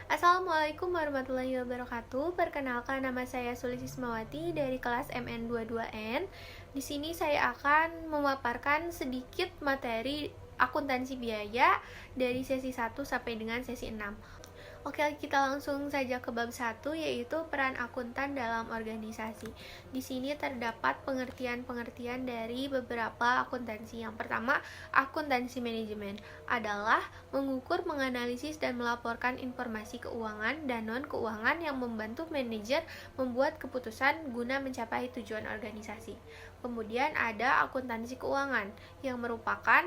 Assalamualaikum warahmatullahi wabarakatuh. Perkenalkan, nama saya Sulisismawati dari kelas MN22N. Di sini saya akan memaparkan sedikit materi akuntansi biaya dari sesi 1 sampai dengan sesi 6. Oke, kita langsung saja ke bab 1, yaitu peran akuntan dalam organisasi. Di sini terdapat pengertian-pengertian dari beberapa akuntansi. Yang pertama, akuntansi manajemen adalah mengukur, menganalisis, dan melaporkan informasi keuangan dan non-keuangan yang membantu manajer membuat keputusan guna mencapai tujuan organisasi. Kemudian ada akuntansi keuangan, yang merupakan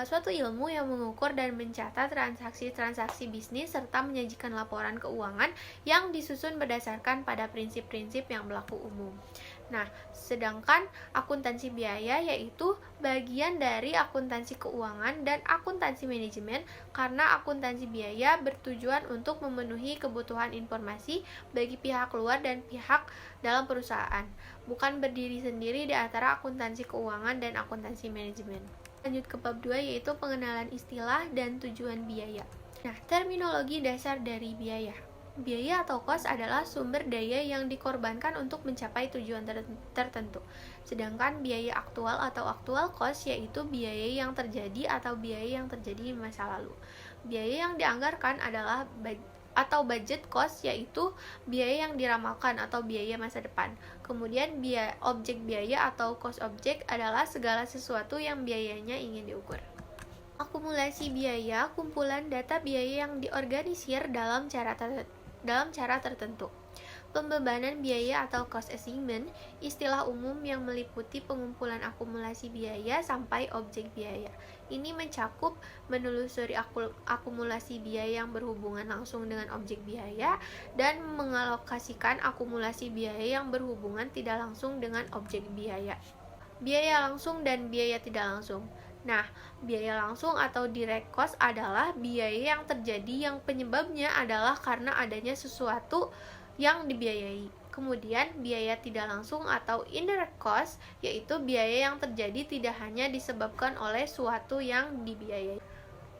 suatu ilmu yang mengukur dan mencatat transaksi-transaksi bisnis serta menyajikan laporan keuangan yang disusun berdasarkan pada prinsip-prinsip yang berlaku umum. Nah, sedangkan akuntansi biaya yaitu bagian dari akuntansi keuangan dan akuntansi manajemen, karena akuntansi biaya bertujuan untuk memenuhi kebutuhan informasi bagi pihak luar dan pihak dalam perusahaan, bukan berdiri sendiri di antara akuntansi keuangan dan akuntansi manajemen. Lanjut ke bab 2, yaitu pengenalan istilah dan tujuan biaya. Nah, terminologi dasar dari biaya. Biaya atau cost adalah sumber daya yang dikorbankan untuk mencapai tujuan tertentu. Sedangkan biaya aktual atau actual cost yaitu biaya yang terjadi atau biaya yang terjadi di masa lalu. Biaya yang dianggarkan adalah budget cost, yaitu biaya yang diramalkan atau biaya masa depan. Kemudian objek biaya atau cost object adalah segala sesuatu yang biayanya ingin diukur. Akumulasi biaya, kumpulan data biaya yang diorganisir dalam cara tertentu. Pembebanan biaya atau cost assignment, istilah umum yang meliputi pengumpulan akumulasi biaya sampai objek biaya. Ini mencakup menelusuri akumulasi biaya yang berhubungan langsung dengan objek biaya dan mengalokasikan akumulasi biaya yang berhubungan tidak langsung dengan objek biaya. Biaya langsung dan biaya tidak langsung. Nah, biaya langsung atau direct cost adalah biaya yang terjadi yang penyebabnya adalah karena adanya sesuatu yang dibiayai. Kemudian biaya tidak langsung atau indirect cost yaitu biaya yang terjadi tidak hanya disebabkan oleh suatu yang dibiayai.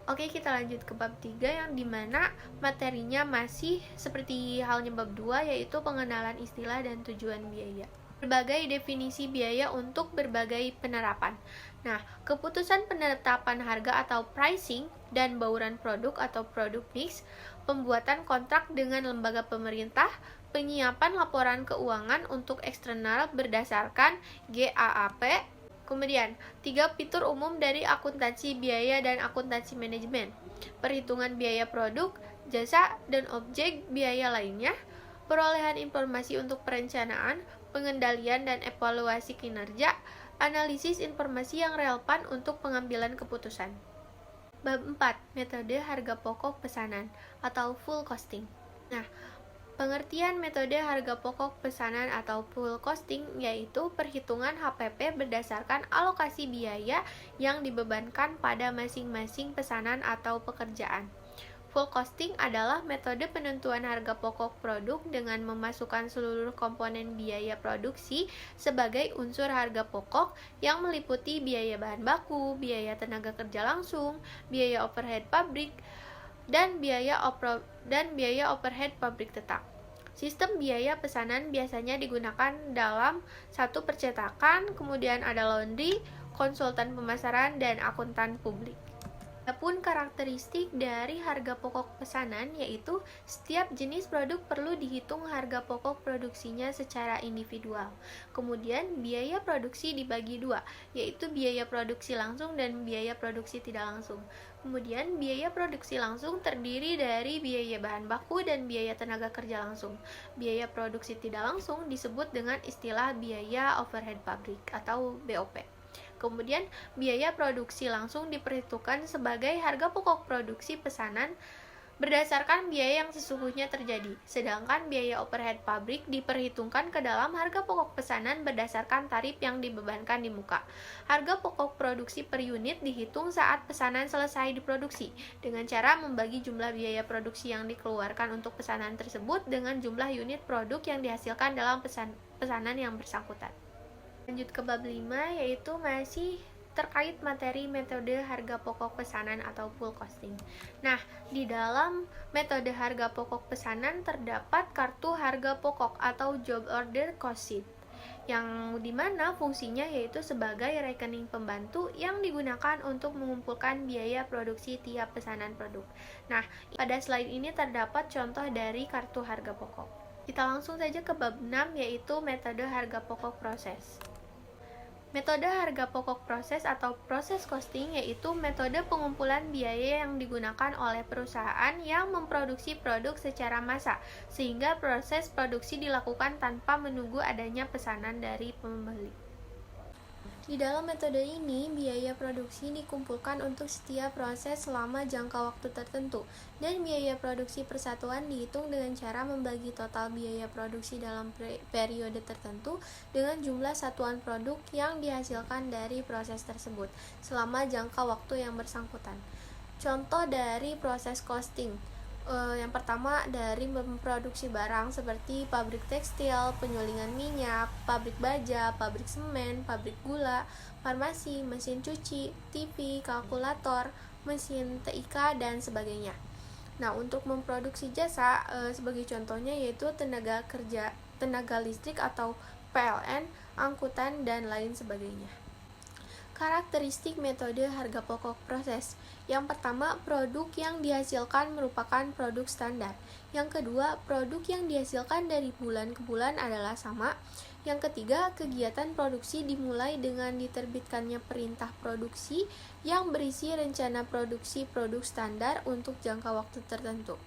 Oke, kita lanjut ke bab 3 yang dimana materinya masih seperti halnya bab 2, yaitu pengenalan istilah dan tujuan biaya. Berbagai definisi biaya untuk berbagai penerapan. Nah, keputusan penetapan harga atau pricing dan bauran produk atau produk mix, pembuatan kontrak dengan lembaga pemerintah, penyiapan laporan keuangan untuk eksternal berdasarkan GAAP. Kemudian, 3 fitur umum dari akuntansi biaya dan akuntansi manajemen. Perhitungan biaya produk, jasa, dan objek biaya lainnya, perolehan informasi untuk perencanaan, pengendalian dan evaluasi kinerja, analisis informasi yang relevan untuk pengambilan keputusan. Bab 4, metode harga pokok pesanan atau full costing. Nah, pengertian metode harga pokok pesanan atau full costing yaitu perhitungan HPP berdasarkan alokasi biaya yang dibebankan pada masing-masing pesanan atau pekerjaan. Full costing adalah metode penentuan harga pokok produk dengan memasukkan seluruh komponen biaya produksi sebagai unsur harga pokok yang meliputi biaya bahan baku, biaya tenaga kerja langsung, biaya overhead pabrik, dan biaya overhead pabrik tetap. Sistem biaya pesanan biasanya digunakan dalam satu percetakan, kemudian ada laundry, konsultan pemasaran, dan akuntan publik. Adapun karakteristik dari harga pokok pesanan yaitu setiap jenis produk perlu dihitung harga pokok produksinya secara individual. Kemudian biaya produksi dibagi dua, yaitu biaya produksi langsung dan biaya produksi tidak langsung. Kemudian biaya produksi langsung terdiri dari biaya bahan baku dan biaya tenaga kerja langsung. Biaya produksi tidak langsung disebut dengan istilah biaya overhead pabrik atau BOP. Kemudian, biaya produksi langsung diperhitungkan sebagai harga pokok produksi pesanan berdasarkan biaya yang sesungguhnya terjadi, sedangkan biaya overhead pabrik diperhitungkan ke dalam harga pokok pesanan berdasarkan tarif yang dibebankan di muka. Harga pokok produksi per unit dihitung saat pesanan selesai diproduksi, dengan cara membagi jumlah biaya produksi yang dikeluarkan untuk pesanan tersebut dengan jumlah unit produk yang dihasilkan dalam pesanan yang bersangkutan. Lanjut ke bab 5, yaitu masih terkait materi metode harga pokok pesanan atau full costing. Nah, di dalam metode harga pokok pesanan terdapat kartu harga pokok atau job order cost sheet, yang dimana fungsinya yaitu sebagai rekening pembantu yang digunakan untuk mengumpulkan biaya produksi tiap pesanan produk. Nah, pada slide ini terdapat contoh dari kartu harga pokok. Kita langsung saja ke bab 6, yaitu metode harga pokok proses. Metode harga pokok proses atau proses costing yaitu metode pengumpulan biaya yang digunakan oleh perusahaan yang memproduksi produk secara massal, sehingga proses produksi dilakukan tanpa menunggu adanya pesanan dari pembeli. Di dalam metode ini, biaya produksi dikumpulkan untuk setiap proses selama jangka waktu tertentu, dan biaya produksi persatuan dihitung dengan cara membagi total biaya produksi dalam periode tertentu dengan jumlah satuan produk yang dihasilkan dari proses tersebut selama jangka waktu yang bersangkutan. Contoh dari proses costing. Yang pertama dari memproduksi barang seperti pabrik tekstil, penyulingan minyak, pabrik baja, pabrik semen, pabrik gula, farmasi, mesin cuci, TV, kalkulator, mesin TIK, dan sebagainya. Nah, untuk memproduksi jasa sebagai contohnya yaitu tenaga listrik atau PLN, angkutan, dan lain sebagainya. Karakteristik metode harga pokok proses. Yang pertama, produk yang dihasilkan merupakan produk standar. Yang kedua, produk yang dihasilkan dari bulan ke bulan adalah sama. Yang ketiga, kegiatan produksi dimulai dengan diterbitkannya perintah produksi yang berisi rencana produksi produk standar untuk jangka waktu tertentu.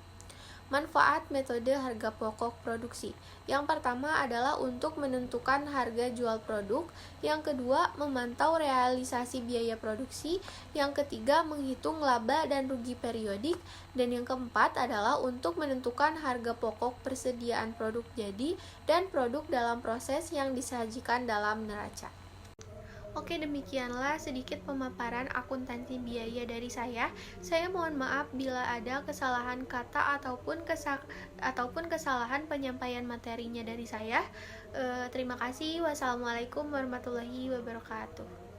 Manfaat metode harga pokok produksi. Yang pertama adalah untuk menentukan harga jual produk, yang kedua memantau realisasi biaya produksi, yang ketiga menghitung laba dan rugi periodik, dan yang keempat adalah untuk menentukan harga pokok persediaan produk jadi dan produk dalam proses yang disajikan dalam neraca. Oke, demikianlah sedikit pemaparan akuntansi biaya dari saya. Saya mohon maaf bila ada kesalahan kata ataupun kesalahan penyampaian materinya dari saya. Terima kasih. Wassalamualaikum warahmatullahi wabarakatuh.